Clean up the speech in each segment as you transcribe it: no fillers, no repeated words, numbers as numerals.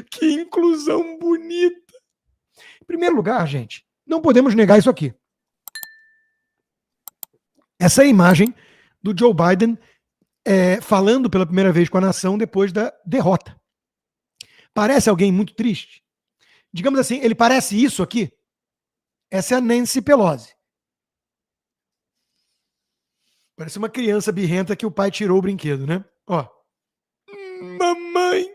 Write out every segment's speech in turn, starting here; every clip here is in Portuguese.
Que inclusão bonita. Em primeiro lugar, gente, não podemos negar isso aqui. Essa é a imagem do Joe Biden falando pela primeira vez com a nação depois da derrota. Parece alguém muito triste? Digamos assim, ele parece isso aqui? Essa é a Nancy Pelosi. Parece uma criança birrenta que o pai tirou o brinquedo, né? Ó. Mamãe!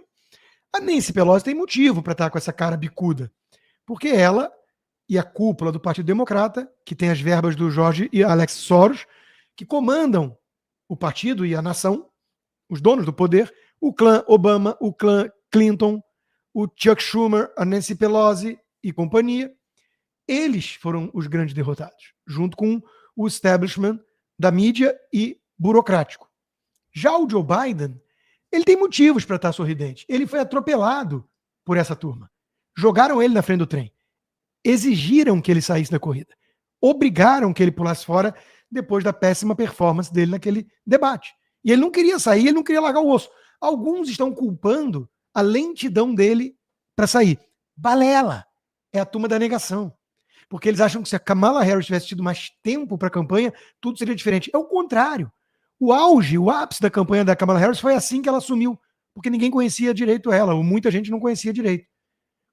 A Nancy Pelosi tem motivo para estar com essa cara bicuda. Porque ela e a cúpula do Partido Democrata, que tem as verbas do George e Alex Soros, que comandam o partido e a nação, os donos do poder, o clã Obama, o clã Clinton, o Chuck Schumer, a Nancy Pelosi e companhia, eles foram os grandes derrotados, junto com o establishment da mídia e burocrático. Já o Joe Biden, ele tem motivos para estar sorridente. Ele foi atropelado por essa turma. Jogaram ele na frente do trem. Exigiram que ele saísse da corrida. Obrigaram que ele pulasse fora depois da péssima performance dele naquele debate. E ele não queria sair, ele não queria largar o osso. Alguns estão culpando a lentidão dele para sair. Balela. É a turma da negação. Porque eles acham que se a Kamala Harris tivesse tido mais tempo para a campanha, tudo seria diferente. É o contrário. O auge, o ápice da campanha da Kamala Harris foi assim que ela assumiu. Porque ninguém conhecia direito ela, ou muita gente não conhecia direito.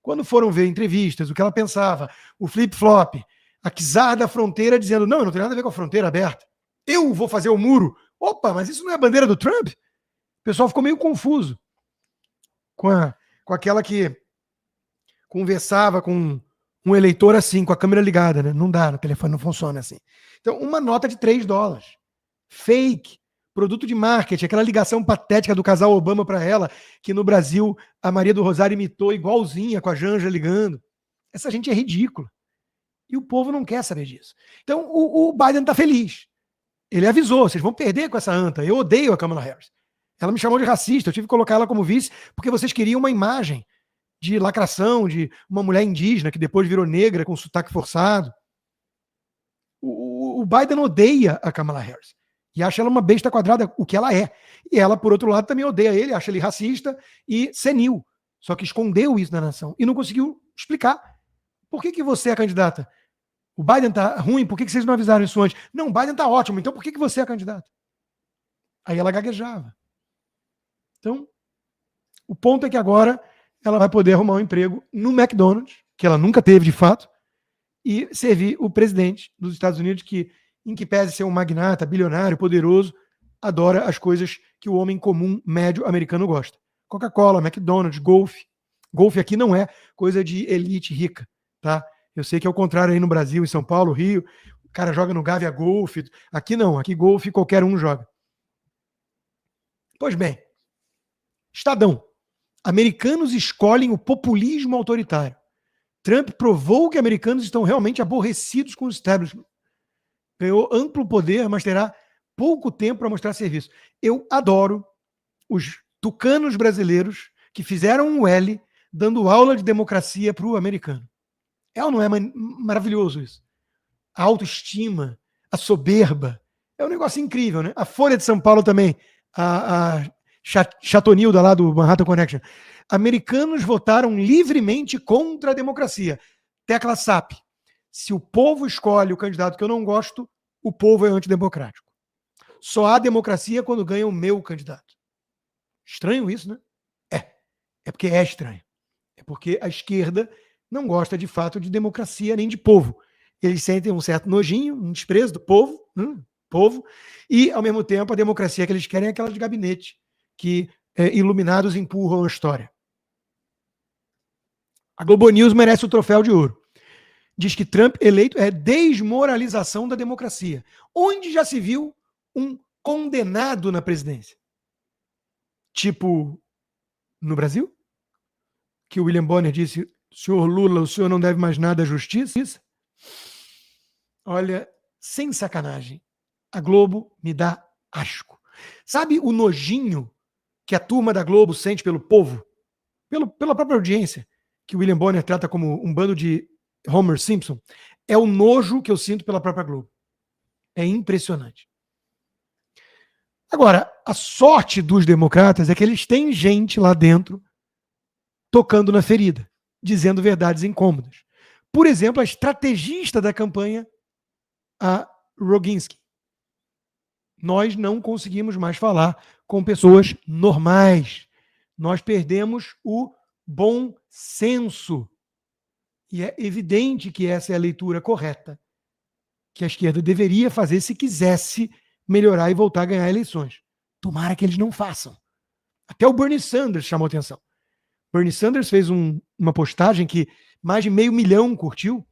Quando foram ver entrevistas, o que ela pensava, o flip-flop, a czar da fronteira dizendo, não, eu não tenho nada a ver com a fronteira aberta. Eu vou fazer o muro. Opa, mas isso não é a bandeira do Trump? O pessoal ficou meio confuso com aquela que conversava com um eleitor assim, com a câmera ligada, né? Não dá, no telefone não funciona assim. Então, uma nota de $3. Fake. Produto de marketing, aquela ligação patética do casal Obama para ela, que no Brasil a Maria do Rosário imitou igualzinha com a Janja ligando. Essa gente é ridícula. E o povo não quer saber disso. Então o Biden está feliz. Ele avisou, vocês vão perder com essa anta. Eu odeio a Kamala Harris. Ela me chamou de racista, eu tive que colocar ela como vice porque vocês queriam uma imagem de lacração, de uma mulher indígena que depois virou negra com sotaque forçado. O Biden odeia a Kamala Harris. E acha ela uma besta quadrada, o que ela é. E ela, por outro lado, também odeia ele, acha ele racista e senil. Só que escondeu isso da nação e não conseguiu explicar. Por que você é a candidata? O Biden tá ruim, por que vocês não avisaram isso antes? Não, o Biden tá ótimo, então por que você é a candidata? Aí ela gaguejava. Então, o ponto é que agora ela vai poder arrumar um emprego no McDonald's, que ela nunca teve de fato, e servir o presidente dos Estados Unidos, que em que pese ser um magnata, bilionário, poderoso, adora as coisas que o homem comum, médio, americano gosta. Coca-Cola, McDonald's, golfe. Golfe aqui não é coisa de elite rica, tá? Eu sei que é o contrário aí no Brasil, em São Paulo, Rio, o cara joga no Gávea Golfe. Aqui não, aqui golfe qualquer um joga. Pois bem, Estadão. Americanos escolhem o populismo autoritário. Trump provou que americanos estão realmente aborrecidos com o establishment. Ganhou amplo poder, mas terá pouco tempo para mostrar serviço. Eu adoro os tucanos brasileiros que fizeram um L dando aula de democracia para o americano. É ou não é maravilhoso isso? A autoestima, a soberba. É um negócio incrível, né? A Folha de São Paulo também, a Chatonilda lá do Manhattan Connection. Americanos votaram livremente contra a democracia. Tecla SAP. Se o povo escolhe o candidato que eu não gosto, o povo é antidemocrático. Só há democracia quando ganha o meu candidato. Estranho isso, né? É porque é estranho. É porque a esquerda não gosta de fato de democracia nem de povo. Eles sentem um certo nojinho, um desprezo do povo, e ao mesmo tempo a democracia que eles querem é aquela de gabinete, que iluminados empurram a história. A Globo News merece o troféu de ouro. Diz que Trump eleito é desmoralização da democracia. Onde já se viu um condenado na presidência? Tipo, no Brasil? Que o William Bonner disse, senhor Lula, o senhor não deve mais nada à justiça? Olha, sem sacanagem, a Globo me dá asco. Sabe o nojinho que a turma da Globo sente pelo povo? Pela própria audiência, que o William Bonner trata como um bando de Homer Simpson? É o nojo que eu sinto pela própria Globo. É impressionante. Agora, a sorte dos democratas é que eles têm gente lá dentro tocando na ferida, dizendo verdades incômodas. Por exemplo, a estrategista da campanha, a Roginski. Nós não conseguimos mais falar com pessoas normais. Nós perdemos o bom senso. E é evidente que essa é a leitura correta que a esquerda deveria fazer se quisesse melhorar e voltar a ganhar eleições. Tomara que eles não façam. Até o Bernie Sanders chamou atenção. Bernie Sanders fez uma postagem que mais de 500 mil curtiu,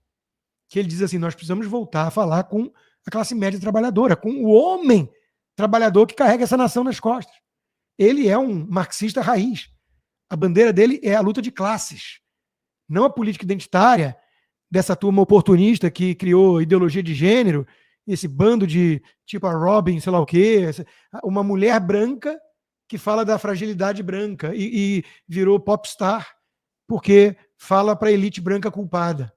que ele diz assim, nós precisamos voltar a falar com a classe média trabalhadora, com o homem trabalhador que carrega essa nação nas costas. Ele é um marxista raiz. A bandeira dele é a luta de classes, não a política identitária dessa turma oportunista que criou ideologia de gênero, esse bando de tipo a Robin, sei lá o quê, uma mulher branca que fala da fragilidade branca e virou popstar porque fala para a elite branca culpada.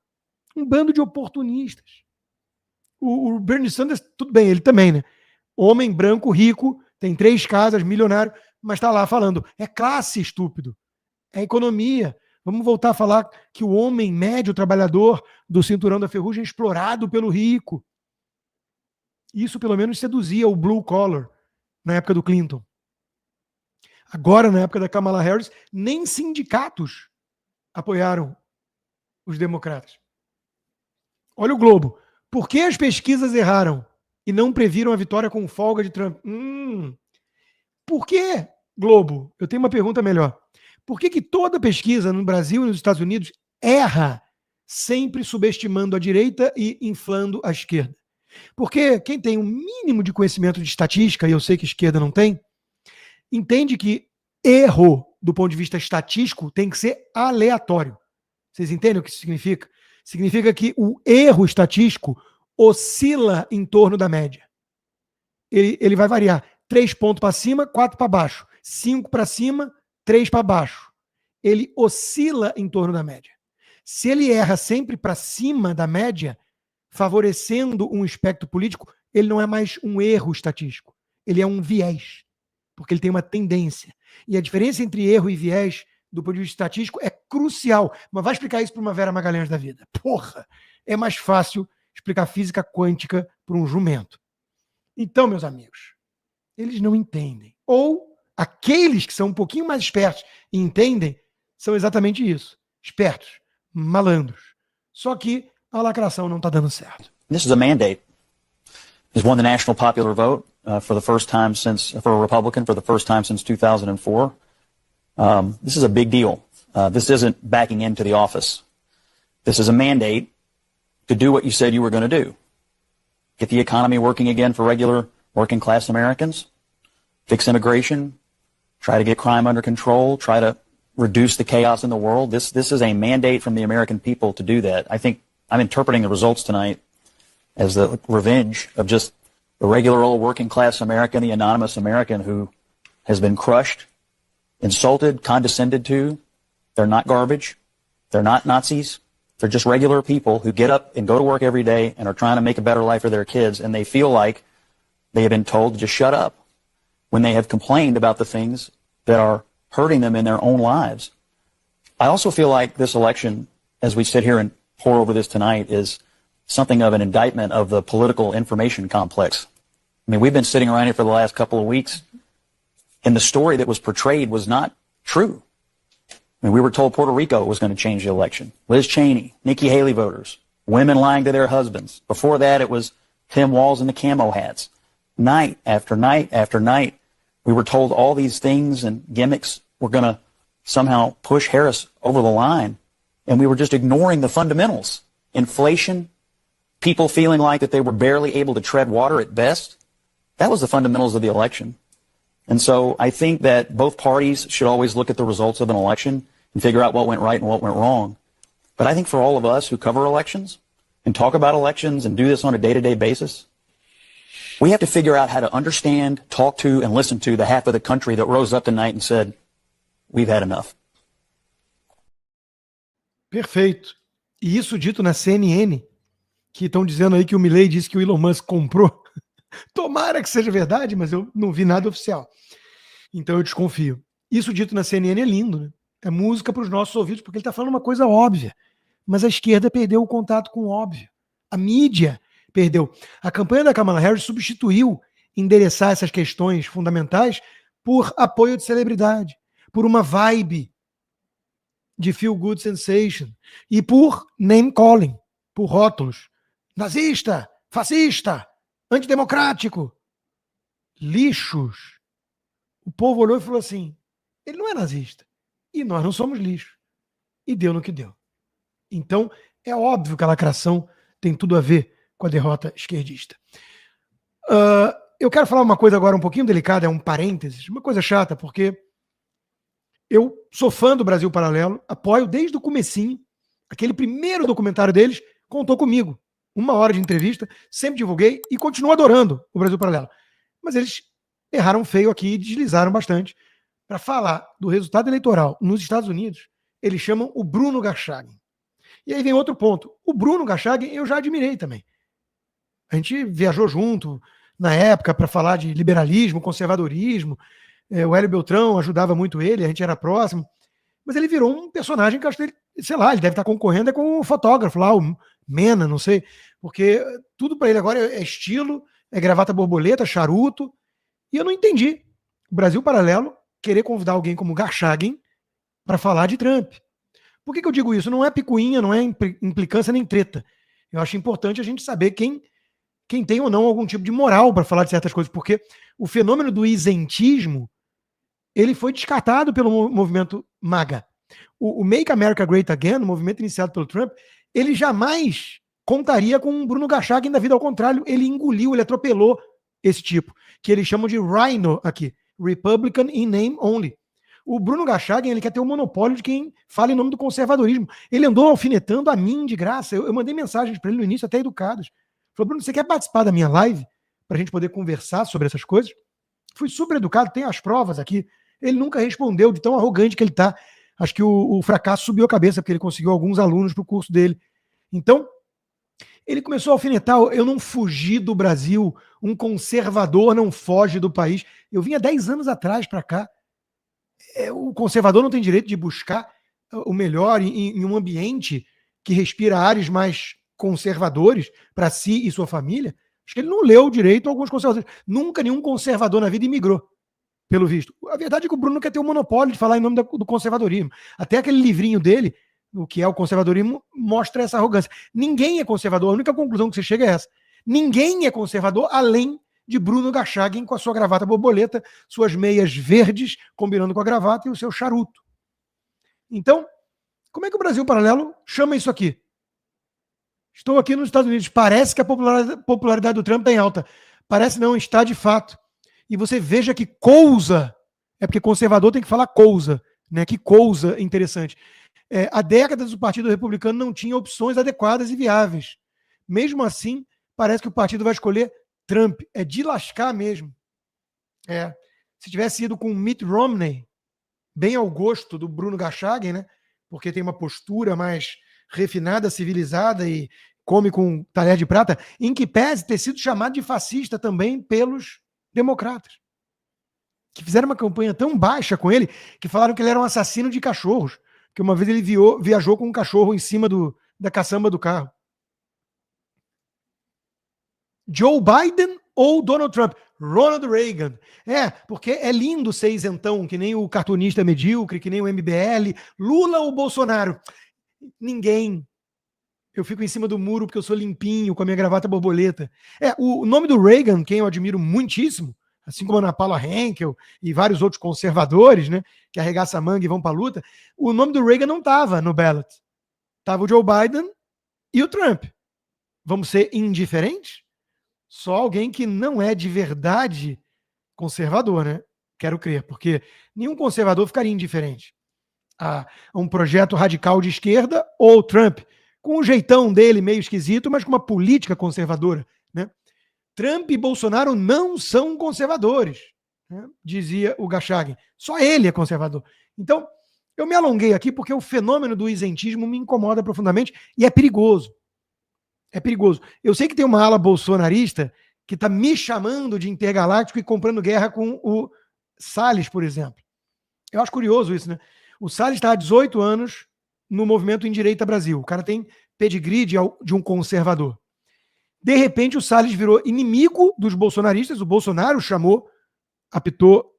Um bando de oportunistas. O Bernie Sanders, tudo bem, ele também, né? Homem branco, rico, tem 3 casas, milionário, mas está lá falando, é classe, estúpido, é economia. Vamos voltar a falar que o homem médio, trabalhador do cinturão da ferrugem é explorado pelo rico. Isso, pelo menos, seduzia o blue collar na época do Clinton. Agora, na época da Kamala Harris, nem sindicatos apoiaram os democratas. Olha o Globo. Por que as pesquisas erraram e não previram a vitória com folga de Trump? Por que, Globo? Eu tenho uma pergunta melhor. Por que toda pesquisa no Brasil e nos Estados Unidos erra, sempre subestimando a direita e inflando a esquerda? Porque quem tem um mínimo de conhecimento de estatística, e eu sei que a esquerda não tem, entende que erro, do ponto de vista estatístico, tem que ser aleatório. Vocês entendem o que isso significa? Significa que o erro estatístico oscila em torno da média. Ele vai variar 3 pontos para cima, 4 para baixo, 5 para cima, 3 para baixo. Ele oscila em torno da média. Se ele erra sempre para cima da média, favorecendo um espectro político, ele não é mais um erro estatístico. Ele é um viés, porque ele tem uma tendência. E a diferença entre erro e viés, do ponto de vista estatístico, é crucial. Mas vai explicar isso para uma Vera Magalhães da vida. Porra! É mais fácil explicar física quântica para um jumento. Então, meus amigos, eles não entendem. Ou aqueles que são um pouquinho mais espertos e entendem, são exatamente isso. Espertos, malandros. Só que a lacração não está dando certo. This is a mandate. He's won the national popular vote for the first time since, for a Republican, for the first time since 2004. This is a big deal. This isn't backing into the office. This is a mandate to do what you said you were going to do. Get the economy working again for regular working class Americans, fix immigration, try to get crime under control, try to reduce the chaos in the world. This is a mandate from the American people to do that. I think I'm interpreting the results tonight as the revenge of just the regular old working class American, the anonymous American who has been crushed, insulted, condescended to. They're not garbage. They're not Nazis. They're just regular people who get up and go to work every day and are trying to make a better life for their kids, and they feel like they have been told to just shut up when they have complained about the things that are hurting them in their own lives. I also feel like this election, as we sit here and pour over this tonight, is something of an indictment of the political information complex. I mean, we've been sitting around here for the last couple of weeks, and the story that was portrayed was not true. I mean, we were told Puerto Rico was going to change the election. Liz Cheney, Nikki Haley voters, women lying to their husbands. Before that, it was Tim Walz and the camo hats. Night after night after night, we were told all these things and gimmicks were going to somehow push Harris over the line, and we were just ignoring the fundamentals. Inflation, people feeling like that they were barely able to tread water at best. That was the fundamentals of the election. And so I think that both parties should always look at the results of an election and figure out what went right and what went wrong. But I think for all of us who cover elections and talk about elections and do this on a day-to-day basis, we have to figure out how to understand, talk to, and listen to the half of the country that rose up tonight and said, we've had enough. Perfeito. E isso dito na CNN, que estão dizendo aí que o Milley disse que o Elon Musk comprou. Tomara que seja verdade, mas eu não vi nada oficial. Então eu desconfio. Isso dito na CNN é lindo, né? É música para os nossos ouvidos, porque ele está falando uma coisa óbvia. Mas a esquerda perdeu o contato com o óbvio. A mídia perdeu. A campanha da Kamala Harris substituiu endereçar essas questões fundamentais por apoio de celebridade, por uma vibe de feel good sensation e por name calling, por rótulos. Nazista, fascista, antidemocrático, lixos. O povo olhou e falou assim, ele não é nazista e nós não somos lixo. E deu no que deu. Então, é óbvio que a lacração tem tudo a ver com a derrota esquerdista. Eu quero falar uma coisa agora um pouquinho delicada, é um parênteses, uma coisa chata, porque eu sou fã do Brasil Paralelo, apoio desde o comecinho, aquele primeiro documentário deles contou comigo. 1 hora de entrevista, sempre divulguei e continuo adorando o Brasil Paralelo. Mas eles erraram feio aqui e deslizaram bastante. Para falar do resultado eleitoral nos Estados Unidos, eles chamam o Bruno Garchagen. E aí vem outro ponto. O Bruno Garchagen eu já admirei também. A gente viajou junto na época para falar de liberalismo, conservadorismo. O Hélio Beltrão ajudava muito ele, a gente era próximo. Mas ele virou um personagem que eu acho que ele, sei lá, ele deve estar concorrendo com o fotógrafo lá, o Mena, não sei. Porque tudo para ele agora é estilo, é gravata borboleta, charuto. E eu não entendi. O Brasil Paralelo querer convidar alguém como Garchagen para falar de Trump. Por que eu digo isso? Não é picuinha, não é implicância nem treta. Eu acho importante a gente saber quem tem ou não algum tipo de moral para falar de certas coisas, porque o fenômeno do isentismo ele foi descartado pelo movimento MAGA. O Make America Great Again, o movimento iniciado pelo Trump, ele jamais contaria com o Bruno Garchagen da vida, ao contrário, ele engoliu, ele atropelou esse tipo, que eles chamam de Rhino aqui, Republican in Name Only. O Bruno Garchagen, ele quer ter o monopólio de quem fala em nome do conservadorismo. Ele andou alfinetando a mim de graça. Eu mandei mensagens para ele no início, até educadas. Falou, Bruno, você quer participar da minha live? Para a gente poder conversar sobre essas coisas? Fui super educado, tem as provas aqui. Ele nunca respondeu, de tão arrogante que ele está. Acho que o fracasso subiu a cabeça, porque ele conseguiu alguns alunos para o curso dele. Então, ele começou a alfinetar. Eu não fugi do Brasil. Um conservador não foge do país. Eu vinha 10 anos atrás para cá. O conservador não tem direito de buscar o melhor em um ambiente que respira ares mais conservadores para si e sua família. Acho que ele não leu direito alguns conservadores. Nunca nenhum conservador na vida imigrou, pelo visto. A verdade é que o Bruno quer ter o monopólio de falar em nome do conservadorismo. Até aquele livrinho dele, o que é o conservadorismo, mostra essa arrogância. Ninguém é conservador. A única conclusão que você chega é essa. Ninguém é conservador além de Bruno Garchagen com a sua gravata borboleta, suas meias verdes combinando com a gravata e o seu charuto. Então, como é que o Brasil Paralelo chama isso aqui? Estou aqui nos Estados Unidos. Parece que a popularidade do Trump está em alta. Parece não, está de fato. E você veja que coisa, é porque conservador tem que falar coisa, né? Que coisa interessante. Há décadas o Partido Republicano não tinha opções adequadas e viáveis. Mesmo assim, parece que o partido vai escolher Trump. É de lascar mesmo. Se tivesse ido com Mitt Romney, bem ao gosto do Bruno Garchagen, né? Porque tem uma postura mais refinada, civilizada e come com talher de prata, em que pese ter sido chamado de fascista também pelos democratas, que fizeram uma campanha tão baixa com ele que falaram que ele era um assassino de cachorros, que uma vez ele viajou com um cachorro em cima da caçamba do carro. Joe Biden ou Donald Trump? Ronald Reagan. Porque é lindo ser isentão, que nem o cartunista medíocre, que nem o MBL. Lula ou Bolsonaro? Ninguém. Eu fico em cima do muro porque eu sou limpinho, com a minha gravata borboleta. O nome do Reagan, quem eu admiro muitíssimo, assim como a Ana Paula Henkel e vários outros conservadores, né, que arregaçam a manga e vão para a luta, o nome do Reagan não estava no ballot. Estava o Joe Biden e o Trump. Vamos ser indiferentes? Só alguém que não é de verdade conservador, né? Quero crer, porque nenhum conservador ficaria indiferente a um projeto radical de esquerda ou Trump, com um jeitão dele meio esquisito, mas com uma política conservadora, né? Trump e Bolsonaro não são conservadores, né? Dizia o Garchagen. Só ele é conservador. Então, eu me alonguei aqui porque o fenômeno do isentismo me incomoda profundamente e é perigoso. É perigoso. Eu sei que tem uma ala bolsonarista que está me chamando de intergaláctico e comprando guerra com o Salles, por exemplo. Eu acho curioso isso, né? O Salles está há 18 anos no movimento Endireita Brasil. O cara tem pedigree de um conservador. De repente, o Salles virou inimigo dos bolsonaristas. O Bolsonaro apitou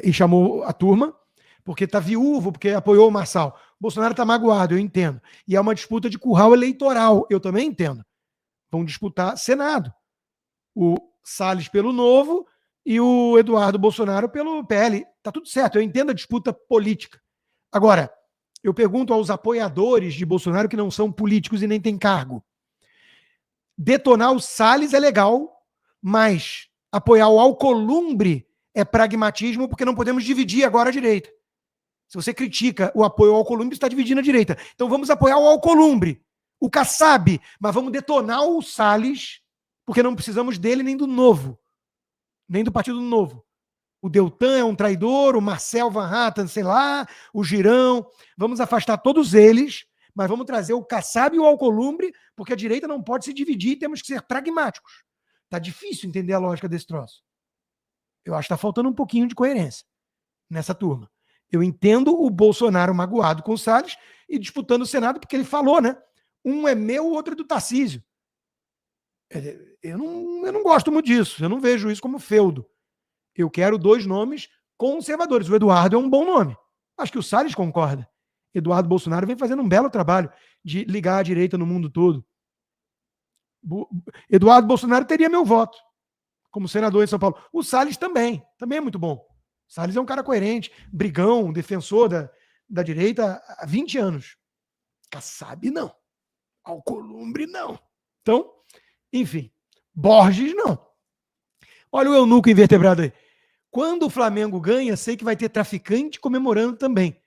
e chamou a turma, porque está viúvo, porque apoiou o Marçal. O Bolsonaro está magoado, eu entendo. E é uma disputa de curral eleitoral, eu também entendo. Vão disputar Senado. O Salles pelo Novo e o Eduardo Bolsonaro pelo PL. Tá tudo certo, eu entendo a disputa política. Agora, eu pergunto aos apoiadores de Bolsonaro que não são políticos e nem têm cargo. Detonar o Salles é legal, mas apoiar o Alcolumbre é pragmatismo, porque não podemos dividir agora a direita. Se você critica o apoio ao Alcolumbre, está dividindo a direita. Então vamos apoiar o Alcolumbre, o Kassab, mas vamos detonar o Salles, porque não precisamos dele nem do Novo, nem do Partido Novo. O Deltan é um traidor, o Marcel Van Hatten, sei lá, o Girão. Vamos afastar todos eles, mas vamos trazer o Kassab e o Alcolumbre, porque a direita não pode se dividir e temos que ser pragmáticos. Tá difícil entender a lógica desse troço. Eu acho que está faltando um pouquinho de coerência nessa turma. Eu entendo o Bolsonaro magoado com o Salles e disputando o Senado, porque ele falou, né? Um é meu, o outro é do Tarcísio. Eu não gosto muito disso. Eu não vejo isso como feudo. Eu quero 2 nomes conservadores. O Eduardo é um bom nome. Acho que o Salles concorda. Eduardo Bolsonaro vem fazendo um belo trabalho de ligar a direita no mundo todo. Eduardo Bolsonaro teria meu voto como senador em São Paulo. O Salles também é muito bom. O Salles é um cara coerente, brigão, defensor da direita há 20 anos. Kassab não. Alcolumbre não. Então, enfim, Borges não. Olha o eunuco invertebrado aí. Quando o Flamengo ganha, sei que vai ter traficante comemorando também.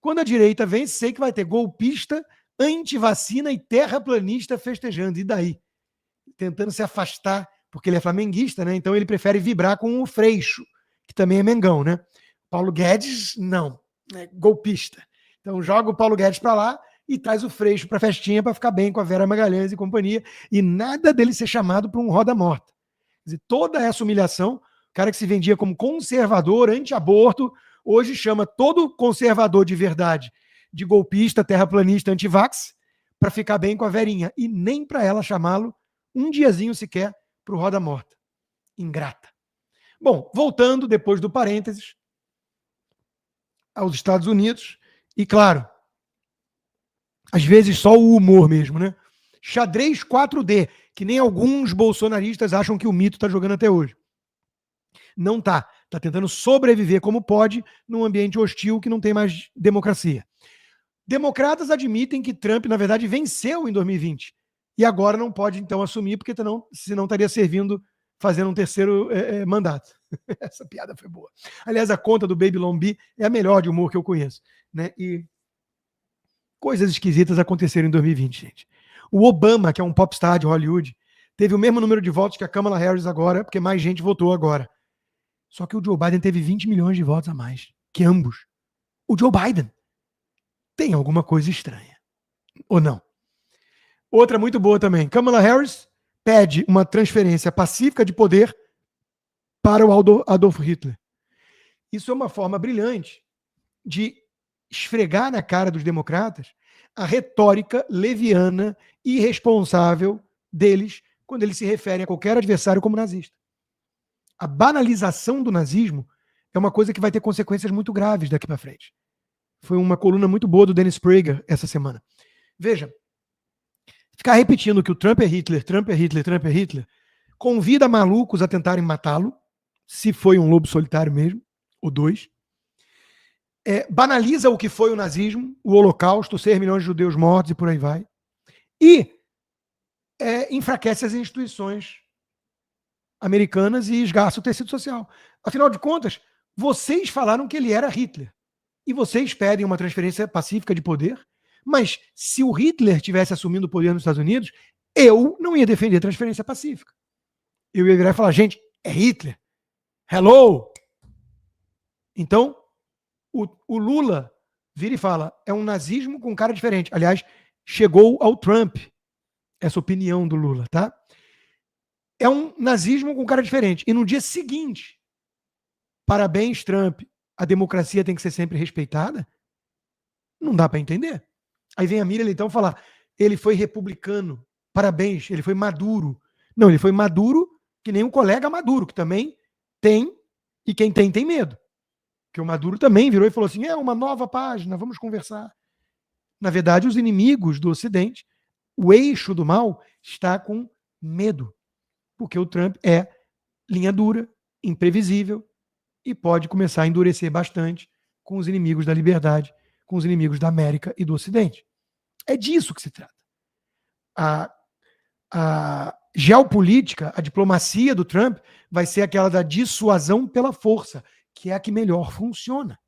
Quando a direita vence, sei que vai ter golpista, antivacina e terraplanista festejando. E daí? Tentando se afastar, porque ele é flamenguista, né? Então ele prefere vibrar com o Freixo, que também é Mengão, né? Paulo Guedes, não. É golpista. Então joga o Paulo Guedes para lá e traz o Freixo para a festinha para ficar bem com a Vera Magalhães e companhia. E nada dele ser chamado para um roda morta. Quer dizer, toda essa humilhação, o cara que se vendia como conservador, anti-aborto, hoje chama todo conservador de verdade de golpista, terraplanista, anti-vax, para ficar bem com a Verinha. E nem para ela chamá-lo um diazinho sequer para o roda morta. Ingrata. Bom, voltando, depois do parênteses, aos Estados Unidos, e claro, às vezes só o humor mesmo, né? Xadrez 4D, que nem alguns bolsonaristas acham que o mito está jogando até hoje. Não tá. Está tentando sobreviver como pode num ambiente hostil que não tem mais democracia. Democratas admitem que Trump, na verdade, venceu em 2020. E agora não pode, então, assumir, porque senão estaria fazendo um terceiro mandato. Essa piada foi boa. Aliás, a conta do Baby Lombi é a melhor de humor que eu conheço. Né? E coisas esquisitas aconteceram em 2020, gente. O Obama, que é um popstar de Hollywood, teve o mesmo número de votos que a Kamala Harris agora, porque mais gente votou agora. Só que o Joe Biden teve 20 milhões de votos a mais que ambos. O Joe Biden tem alguma coisa estranha. Ou não? Outra muito boa também. Kamala Harris pede uma transferência pacífica de poder para o Adolf Hitler. Isso é uma forma brilhante de esfregar na cara dos democratas a retórica leviana e irresponsável deles quando eles se referem a qualquer adversário como nazista. A banalização do nazismo é uma coisa que vai ter consequências muito graves daqui para frente. Foi uma coluna muito boa do Dennis Prager essa semana. Veja, ficar repetindo que o Trump é Hitler, Trump é Hitler, Trump é Hitler, convida malucos a tentarem matá-lo, se foi um lobo solitário mesmo, ou 2. Banaliza o que foi o nazismo, o Holocausto, 6 milhões de judeus mortos e por aí vai. E enfraquece as instituições americanas e esgarça o tecido social. Afinal de contas, vocês falaram que ele era Hitler. E vocês pedem uma transferência pacífica de poder, mas se o Hitler tivesse assumindo o poder nos Estados Unidos, eu não ia defender a transferência pacífica. Eu ia virar e falar, gente, é Hitler. Hello! Então, o Lula vira e fala, é um nazismo com cara diferente. Aliás, chegou ao Trump essa opinião do Lula, tá? É um nazismo com cara diferente. E no dia seguinte, parabéns, Trump, a democracia tem que ser sempre respeitada? Não dá para entender. Aí vem a Miriam Leitão falar, ele foi republicano, parabéns, ele foi maduro. Não, ele foi maduro que nem um colega Maduro, que também tem, e quem tem medo. Porque o Maduro também virou e falou assim, é uma nova página, vamos conversar. Na verdade, os inimigos do Ocidente, o eixo do mal, está com medo. Porque o Trump é linha dura, imprevisível, e pode começar a endurecer bastante com os inimigos da liberdade, com os inimigos da América e do Ocidente. É disso que se trata. A geopolítica, a diplomacia do Trump vai ser aquela da dissuasão pela força, que é a que melhor funciona.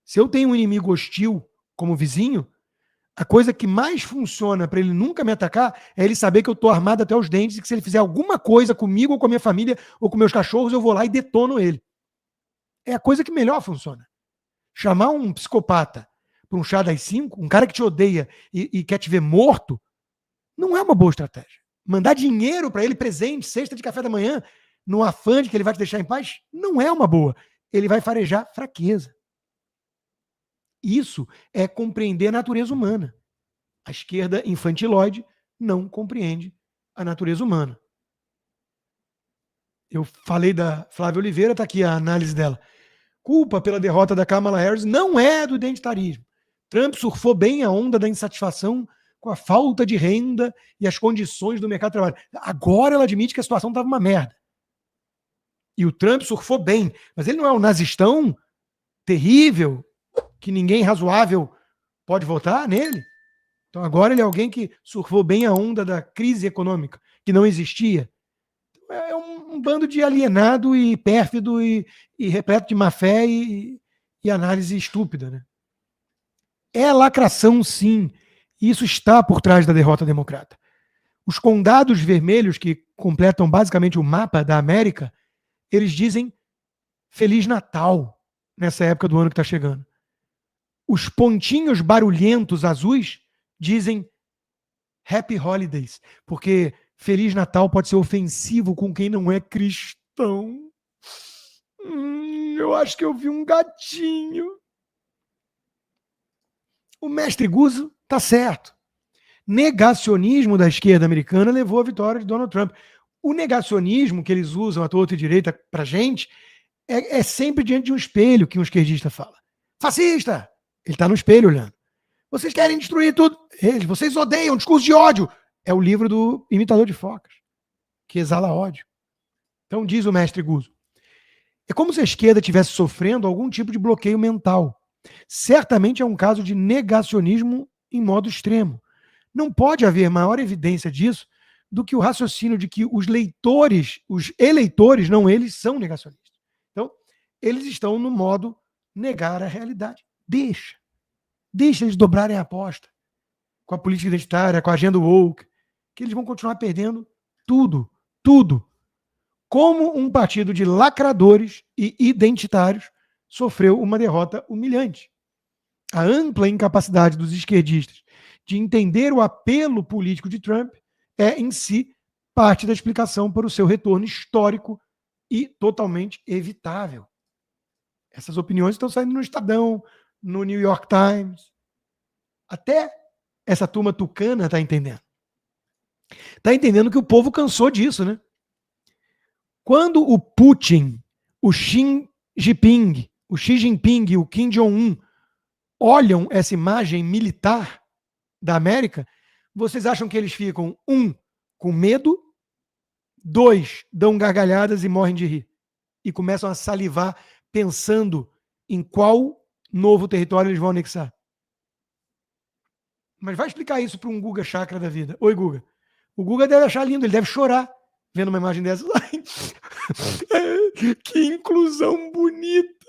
Se eu tenho um inimigo hostil como vizinho, a coisa que mais funciona para ele nunca me atacar é ele saber que eu estou armado até os dentes e que se ele fizer alguma coisa comigo ou com a minha família ou com meus cachorros, eu vou lá e detono ele. É a coisa que melhor funciona. Chamar um psicopata para um chá das 5, um cara que te odeia e quer te ver morto, não é uma boa estratégia. Mandar dinheiro para ele, presente, cesta de café da manhã, no afã de que ele vai te deixar em paz, não é uma boa. Ele vai farejar fraqueza. Isso é compreender a natureza humana. A esquerda infantiloide não compreende a natureza humana. Eu falei da Flávia Oliveira, está aqui a análise dela. Culpa pela derrota da Kamala Harris não é do identitarismo. Trump surfou bem a onda da insatisfação com a falta de renda e as condições do mercado de trabalho. Agora ela admite que a situação estava uma merda. E o Trump surfou bem, mas ele não é um nazistão terrível que ninguém razoável pode votar nele. Então agora ele é alguém que surfou bem a onda da crise econômica, que não existia. É um bando de alienado e pérfido e repleto de má fé e análise estúpida. Né? É lacração, sim. Isso está por trás da derrota democrata. Os condados vermelhos, que completam basicamente o mapa da América, eles dizem Feliz Natal nessa época do ano que está chegando. Os pontinhos barulhentos azuis dizem Happy Holidays, porque Feliz Natal pode ser ofensivo com quem não é cristão. Eu acho que eu vi um gatinho. O mestre Guzzo tá certo. Negacionismo da esquerda americana levou à vitória de Donald Trump. O negacionismo que eles usam à torta e direita pra gente é sempre diante de um espelho que um esquerdista fala. Fascista! Ele tá no espelho olhando. Vocês querem destruir tudo. Vocês odeiam discurso de ódio. É o livro do Imitador de Focas, que exala ódio. Então diz o mestre Guzzo. É como se a esquerda estivesse sofrendo algum tipo de bloqueio mental. Certamente é um caso de negacionismo em modo extremo. Não pode haver maior evidência disso do que o raciocínio de que os leitores, os eleitores, não eles, são negacionistas. Então, eles estão no modo negar a realidade. Deixa eles dobrarem a aposta com a política identitária, com a agenda woke, que eles vão continuar perdendo tudo. Como um partido de lacradores e identitários sofreu uma derrota humilhante. A ampla incapacidade dos esquerdistas de entender o apelo político de Trump é, em si, parte da explicação para o seu retorno histórico e totalmente evitável. Essas opiniões estão saindo no Estadão, no New York Times. Até essa turma tucana está entendendo. Está entendendo que o povo cansou disso, né? Quando o Putin, o Xi Jinping e o Kim Jong-un olham essa imagem militar da América, vocês acham que eles ficam, 1, com medo, 2, dão gargalhadas e morrem de rir. E começam a salivar pensando em qual novo território eles vão anexar. Mas vai explicar isso para um Guga Chakra da vida. Oi, Guga. O Guga deve achar lindo, ele deve chorar vendo uma imagem dessa. Que inclusão bonita.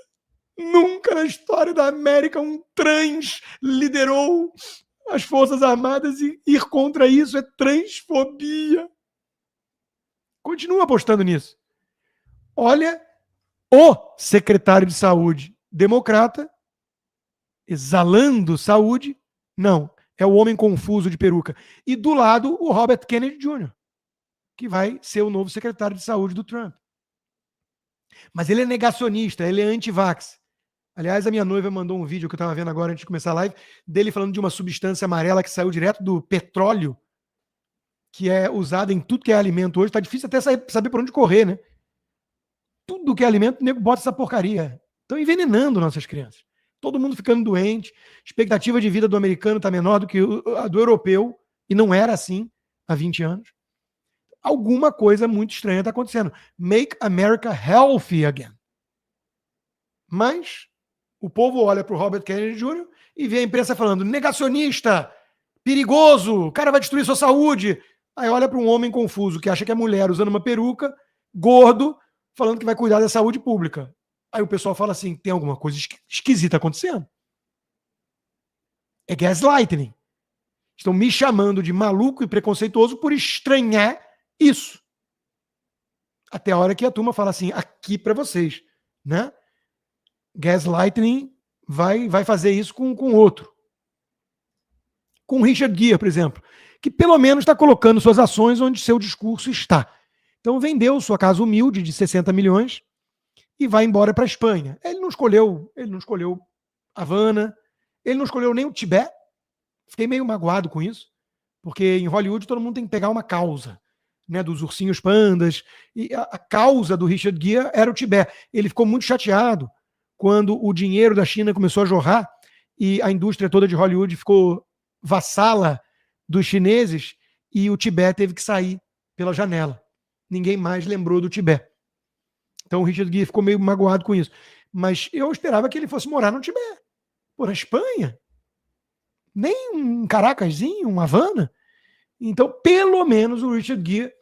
Nunca na história da América um trans liderou as Forças Armadas e ir contra isso é transfobia. Continua apostando nisso. Olha o secretário de saúde democrata exalando saúde. Não, é o homem confuso de peruca. E do lado o Robert Kennedy Jr., que vai ser o novo secretário de saúde do Trump. Mas ele é negacionista, ele é anti-vax. Aliás, a minha noiva mandou um vídeo que eu estava vendo agora antes de começar a live, dele falando de uma substância amarela que saiu direto do petróleo, que é usada em tudo que é alimento hoje. Tá difícil até saber por onde correr, né? Tudo que é alimento, o nego bota essa porcaria. Estão envenenando nossas crianças. Todo mundo ficando doente. Expectativa de vida do americano está menor do que a do europeu, e não era assim há 20 anos. Alguma coisa muito estranha está acontecendo. Make America healthy again. Mas o povo olha para o Robert Kennedy Jr. e vê a imprensa falando negacionista, perigoso, o cara vai destruir sua saúde. Aí olha para um homem confuso que acha que é mulher usando uma peruca, gordo, falando que vai cuidar da saúde pública. Aí o pessoal fala assim, tem alguma coisa esquisita acontecendo. É gaslighting. Estão me chamando de maluco e preconceituoso por estranhar isso. Até a hora que a turma fala assim, aqui para vocês, né? Gaslighting vai fazer isso com outro. Com Richard Gere, por exemplo, que pelo menos está colocando suas ações onde seu discurso está. Então vendeu sua casa humilde de 60 milhões e vai embora para a Espanha. Ele não escolheu Havana, ele não escolheu nem o Tibete. Fiquei meio magoado com isso, porque em Hollywood todo mundo tem que pegar uma causa, né, dos ursinhos pandas, e a causa do Richard Gere era o Tibete. Ele ficou muito chateado quando o dinheiro da China começou a jorrar e a indústria toda de Hollywood ficou vassala dos chineses e o Tibete teve que sair pela janela. Ninguém mais lembrou do Tibete. Então o Richard Gere ficou meio magoado com isso. Mas eu esperava que ele fosse morar no Tibete. Por Espanha. Nem um Caracazinho, um Havana. Então, pelo menos o Richard Gere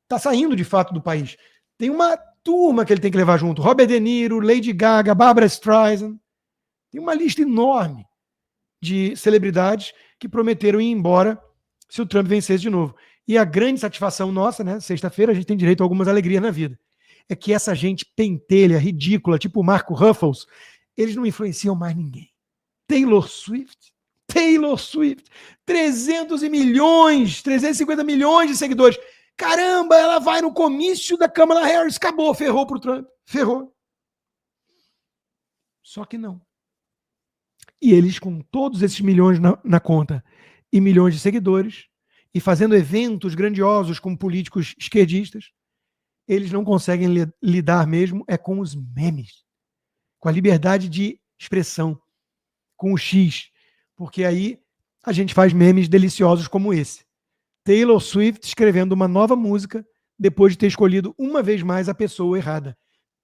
está saindo de fato do país. Tem uma turma que ele tem que levar junto. Robert De Niro, Lady Gaga, Barbra Streisand. Tem uma lista enorme de celebridades que prometeram ir embora se o Trump vencesse de novo. E a grande satisfação nossa, né? Sexta-feira a gente tem direito a algumas alegrias na vida. É que essa gente pentelha, ridícula, tipo o Marco Ruffles, eles não influenciam mais ninguém. Taylor Swift, 350 milhões de seguidores. Caramba, ela vai no comício da Kamala Harris, acabou, ferrou pro Trump, ferrou. Só que não. E eles, com todos esses milhões na conta e milhões de seguidores, e fazendo eventos grandiosos com políticos esquerdistas, eles não conseguem lidar mesmo com os memes, com a liberdade de expressão, com o X, porque aí a gente faz memes deliciosos como esse. Taylor Swift escrevendo uma nova música depois de ter escolhido uma vez mais a pessoa errada.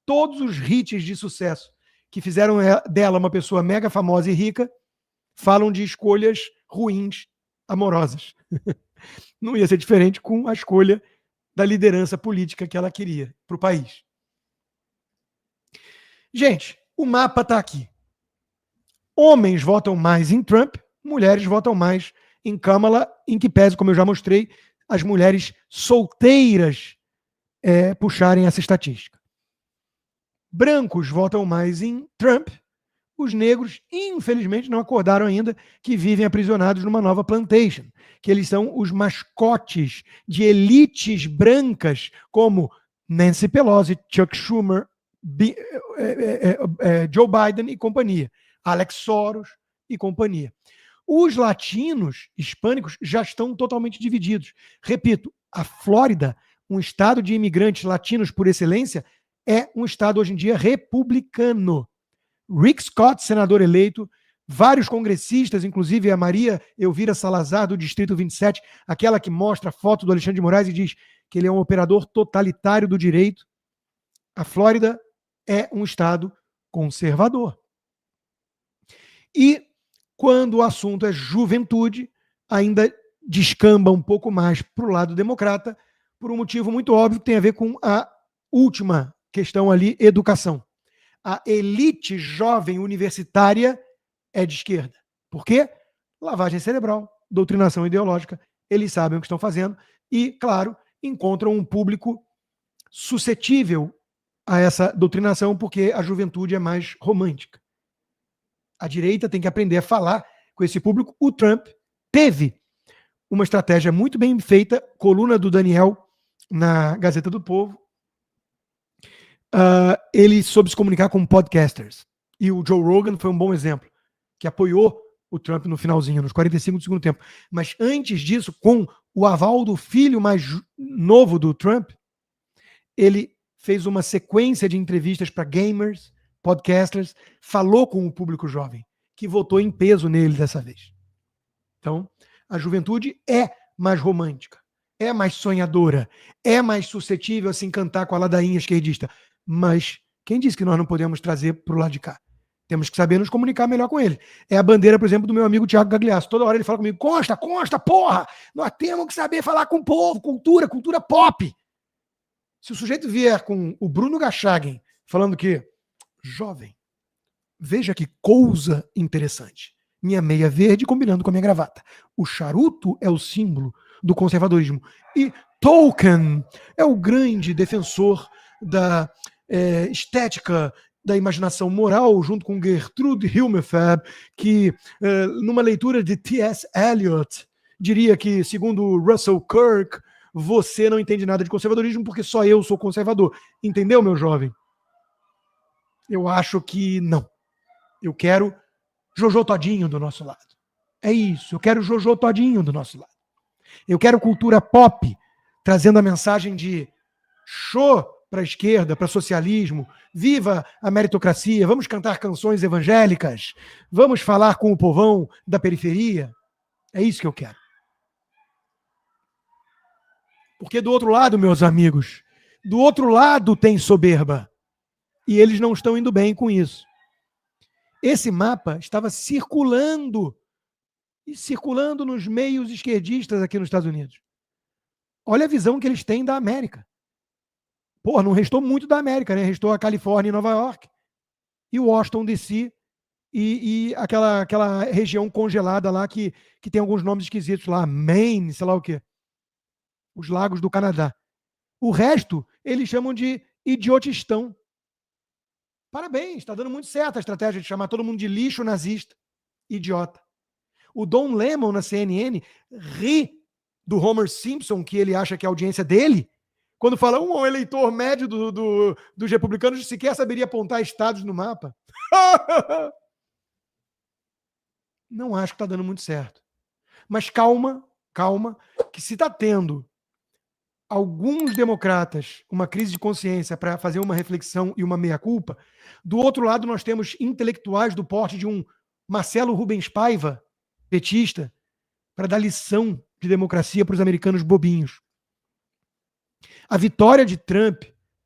Todos os hits de sucesso que fizeram dela uma pessoa mega famosa e rica falam de escolhas ruins, amorosas. Não ia ser diferente com a escolha da liderança política que ela queria para o país. Gente, o mapa está aqui. Homens votam mais em Trump, mulheres votam mais em Kamala, em que pese, como eu já mostrei, as mulheres solteiras puxarem essa estatística. Brancos votam mais em Trump, os negros, infelizmente, não acordaram ainda que vivem aprisionados numa nova plantation, que eles são os mascotes de elites brancas como Nancy Pelosi, Chuck Schumer, Joe Biden e companhia, Alex Soros e companhia. Os latinos hispânicos já estão totalmente divididos. Repito, a Flórida, um estado de imigrantes latinos por excelência, é um estado hoje em dia republicano. Rick Scott, senador eleito, vários congressistas, inclusive a Maria Elvira Salazar, do Distrito 27, aquela que mostra a foto do Alexandre de Moraes e diz que ele é um operador totalitário do direito. A Flórida é um estado conservador. E quando o assunto é juventude, ainda descamba um pouco mais para o lado democrata, por um motivo muito óbvio que tem a ver com a última questão ali, educação. A elite jovem universitária é de esquerda. Por quê? Lavagem cerebral, doutrinação ideológica, eles sabem o que estão fazendo e, claro, encontram um público suscetível a essa doutrinação porque a juventude é mais romântica. A direita tem que aprender a falar com esse público. O Trump teve uma estratégia muito bem feita, coluna do Daniel na Gazeta do Povo, ele soube se comunicar com podcasters. E o Joe Rogan foi um bom exemplo, que apoiou o Trump no finalzinho, nos 45 do segundo tempo. Mas antes disso, com o aval do filho mais novo do Trump, ele fez uma sequência de entrevistas para gamers, podcasters, falou com o público jovem, que votou em peso nele dessa vez. Então, a juventude é mais romântica, é mais sonhadora, é mais suscetível a se encantar com a ladainha esquerdista. Mas quem disse que nós não podemos trazer para o lado de cá? Temos que saber nos comunicar melhor com ele. É a bandeira, por exemplo, do meu amigo Thiago Gagliasso. Toda hora ele fala comigo, Costa, porra! Nós temos que saber falar com o povo, cultura pop. Se o sujeito vier com o Bruno Gachagin falando que, jovem, veja que coisa interessante. Minha meia verde combinando com a minha gravata. O charuto é o símbolo do conservadorismo. E Tolkien é o grande defensor da estética da imaginação moral, junto com Gertrude Himmelfarb, que numa leitura de T.S. Eliot, diria que, segundo Russell Kirk, você não entende nada de conservadorismo porque só eu sou conservador. Entendeu, meu jovem? Eu acho que não. Eu quero Jojo Todinho do nosso lado. É isso, eu quero Jojo Todinho do nosso lado. Eu quero cultura pop, trazendo a mensagem de show para a esquerda, para socialismo, viva a meritocracia, vamos cantar canções evangélicas, vamos falar com o povão da periferia. É isso que eu quero. Porque do outro lado, meus amigos, do outro lado tem soberba. E eles não estão indo bem com isso. Esse mapa estava circulando nos meios esquerdistas aqui nos Estados Unidos. Olha a visão que eles têm da América. Pô, não restou muito da América, né? Restou a Califórnia e Nova York, e Washington, D.C., e aquela região congelada lá que tem alguns nomes esquisitos lá, Maine, sei lá o quê. Os lagos do Canadá. O resto, eles chamam de idiotistão. Parabéns, está dando muito certo a estratégia de chamar todo mundo de lixo nazista. Idiota. O Don Lemon, na CNN, ri do Homer Simpson, que ele acha que é a audiência dele, quando fala um eleitor médio dos republicanos sequer saberia apontar estados no mapa. Não acho que está dando muito certo. Mas calma, que se está tendo alguns democratas uma crise de consciência para fazer uma reflexão e uma meia-culpa, do outro lado nós temos intelectuais do porte de um Marcelo Rubens Paiva, petista, para dar lição de democracia para os americanos bobinhos. A vitória de Trump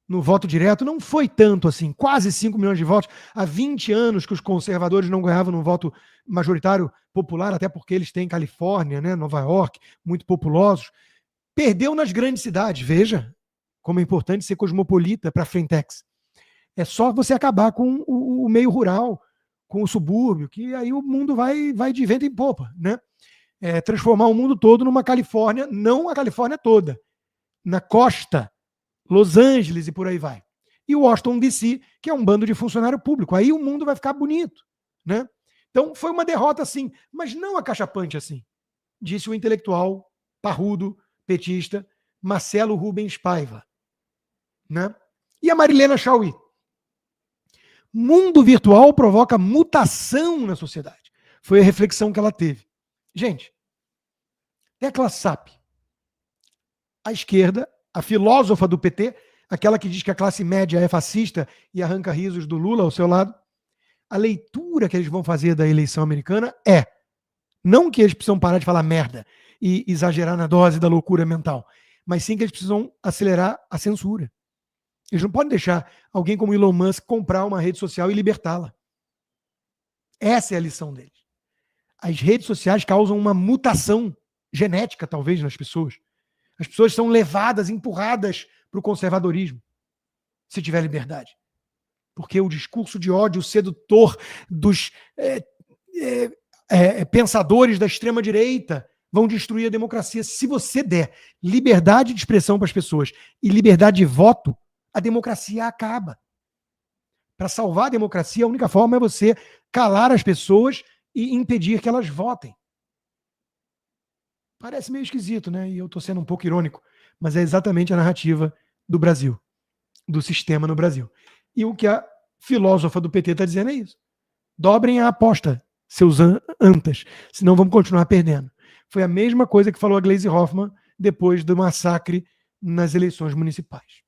no voto direto não foi tanto assim, quase 5 milhões de votos. Há 20 anos que os conservadores não ganhavam no voto majoritário popular, até porque eles têm Califórnia, né, Nova York, muito populosos. Perdeu nas grandes cidades. Veja como é importante ser cosmopolita para a Frentex. É só você acabar com o meio rural, com o subúrbio, que aí o mundo vai de vento em popa, né? Transformar o mundo todo numa Califórnia, não a Califórnia toda, na costa, Los Angeles e por aí vai. E Washington, D.C., que é um bando de funcionário público. Aí o mundo vai ficar bonito, né? Então foi uma derrota assim, mas não acachapante assim, disse o intelectual parrudo, petista, Marcelo Rubens Paiva, né? E a Marilena Chauí. Mundo virtual provoca mutação na sociedade. Foi a reflexão que ela teve. Gente, tecla SAP. A esquerda, a filósofa do PT, aquela que diz que a classe média é fascista e arranca risos do Lula ao seu lado, a leitura que eles vão fazer da eleição americana é não que eles precisam parar de falar merda e exagerar na dose da loucura mental, mas sim que eles precisam acelerar a censura. Eles não podem deixar alguém como Elon Musk comprar uma rede social e libertá-la. Essa é a lição deles. As redes sociais causam uma mutação genética, talvez, nas pessoas. As pessoas são levadas, empurradas para o conservadorismo, se tiver liberdade. Porque o discurso de ódio sedutor dos pensadores da extrema-direita vão destruir a democracia. Se você der liberdade de expressão para as pessoas e liberdade de voto, a democracia acaba. Para salvar a democracia, a única forma é você calar as pessoas e impedir que elas votem. Parece meio esquisito, né? E eu estou sendo um pouco irônico, mas é exatamente a narrativa do Brasil. do sistema no Brasil. E o que a filósofa do PT está dizendo é isso. Dobrem a aposta, seus antas, senão vamos continuar perdendo. Foi a mesma coisa que falou a Gleisi Hoffmann depois do massacre nas eleições municipais.